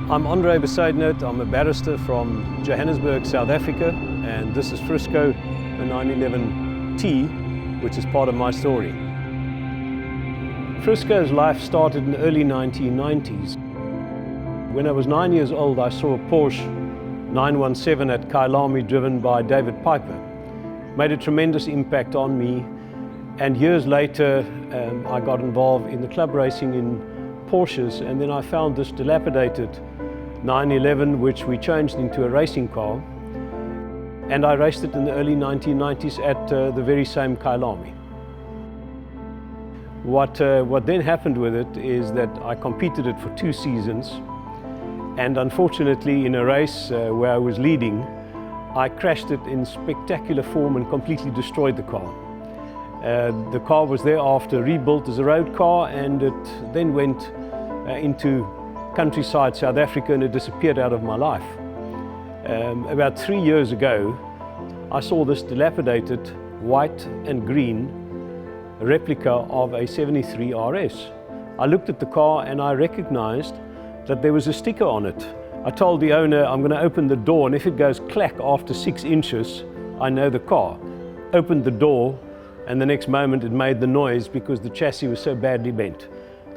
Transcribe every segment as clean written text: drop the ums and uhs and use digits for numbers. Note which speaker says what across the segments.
Speaker 1: I'm Andre Bezuidenhout. I'm a barrister from Johannesburg, South Africa, and this is Frisco, a 911T, which is part of my story. Frisco's life started in the early 1990s. When I was 9 years old, I saw a Porsche 917 at Kyalami driven by David Piper. Made a tremendous impact on me, and years later I got involved in the club racing in Porsches, and then I found this dilapidated 911 which we changed into a racing car, and I raced it in the early 1990s at the very same Kyalami. What then happened with it is that I competed it for 2 seasons, and unfortunately in a race where I was leading, I crashed it in spectacular form and completely destroyed the car. The car was thereafter rebuilt as a road car, and it then went into countryside South Africa, and it disappeared out of my life. About 3 years ago, I saw this dilapidated white and green replica of a 73 RS. I looked at the car and I recognized that there was a sticker on it. I told the owner, I'm going to open the door, and if it goes clack after 6 inches, I know the car. Opened the door, and the next moment it made the noise because the chassis was so badly bent.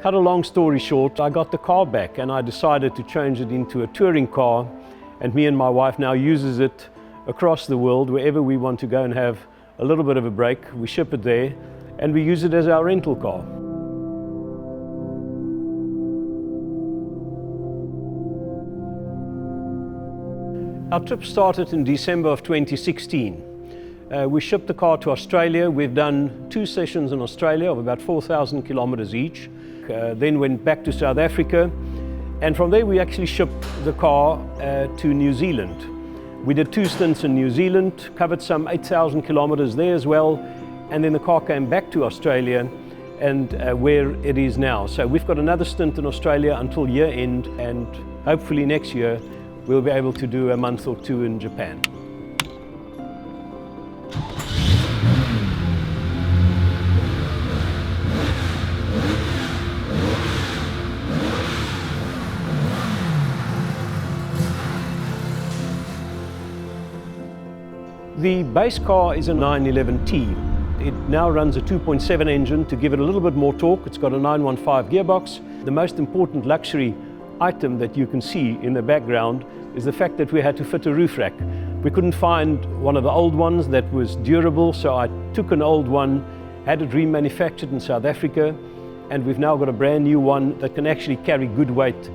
Speaker 1: Cut a long story short, I got the car back and I decided to change it into a touring car, and me and my wife now uses it across the world. Wherever we want to go and have a little bit of a break, we ship it there and we use it as our rental car. Our trip started in December of 2016. We shipped the car to Australia. We've done 2 sessions in Australia of about 4,000 kilometers each. Then went back to South Africa, and from there we actually shipped the car to New Zealand. We did 2 stints in New Zealand, covered some 8,000 kilometers there as well, and then the car came back to Australia and where it is now. So we've got another stint in Australia until year end, and hopefully next year we'll be able to do a month or 2 in Japan. The base car is a 911T. It now runs a 2.7 engine to give it a little bit more torque. It's got a 915 gearbox. The most important luxury item that you can see in the background is the fact that we had to fit a roof rack. We couldn't find one of the old ones that was durable, so I took an old one, had it remanufactured in South Africa, and we've now got a brand new one that can actually carry good weight.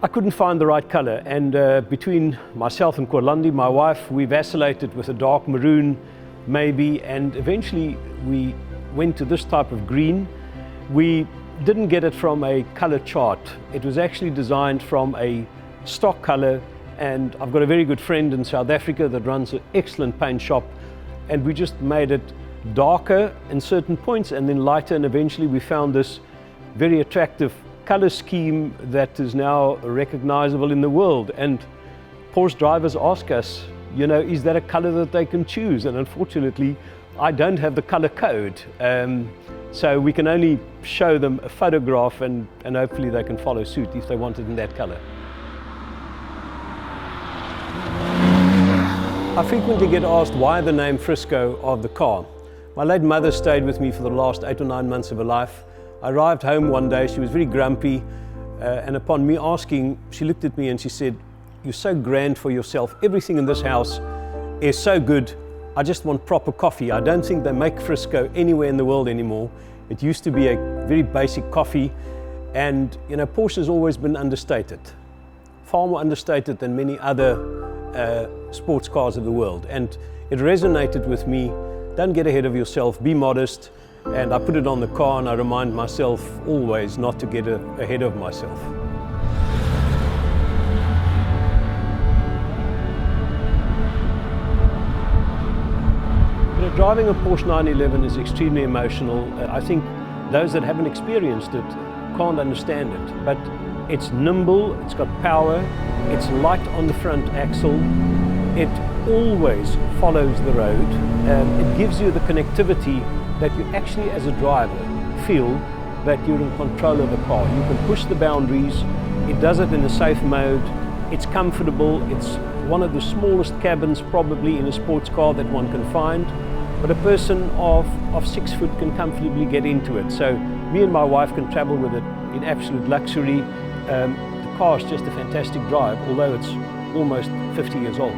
Speaker 1: I couldn't find the right color, and between myself and Korlandi, my wife, we vacillated with a dark maroon maybe, and eventually we went to this type of green. We didn't get it from a color chart. It was actually designed from a stock color, and I've got a very good friend in South Africa that runs an excellent paint shop, and we just made it darker in certain points and then lighter, and eventually we found this very attractive color scheme that is now recognizable in the world. And Porsche drivers ask us, you know, is that a color that they can choose? And unfortunately, I don't have the color code. So we can only show them a photograph, and hopefully they can follow suit if they want it in that color. I frequently get asked why the name Frisco of the car. My late mother stayed with me for the last 8 or 9 months of her life. I arrived home one day, she was very grumpy, and upon me asking, she looked at me and she said, "You're so grand for yourself. Everything in this house is so good. I just want proper coffee. I don't think they make Frisco anywhere in the world anymore. It used to be a very basic coffee." And you know, Porsche has always been understated, far more understated than many other sports cars of the world. And it resonated with me. Don't get ahead of yourself, be modest. And I put it on the car, and I remind myself always not to get ahead of myself. You know, driving a Porsche 911 is extremely emotional. I think those that haven't experienced it can't understand it. But it's nimble, it's got power, it's light on the front axle, it always follows the road, it gives you the connectivity that you actually as a driver feel that you're in control of the car. You can push the boundaries, it does it in a safe mode, it's comfortable, it's one of the smallest cabins probably in a sports car that one can find, but a person of 6 foot can comfortably get into it. So me and my wife can travel with it in absolute luxury. The car is just a fantastic drive, although it's almost 50 years old.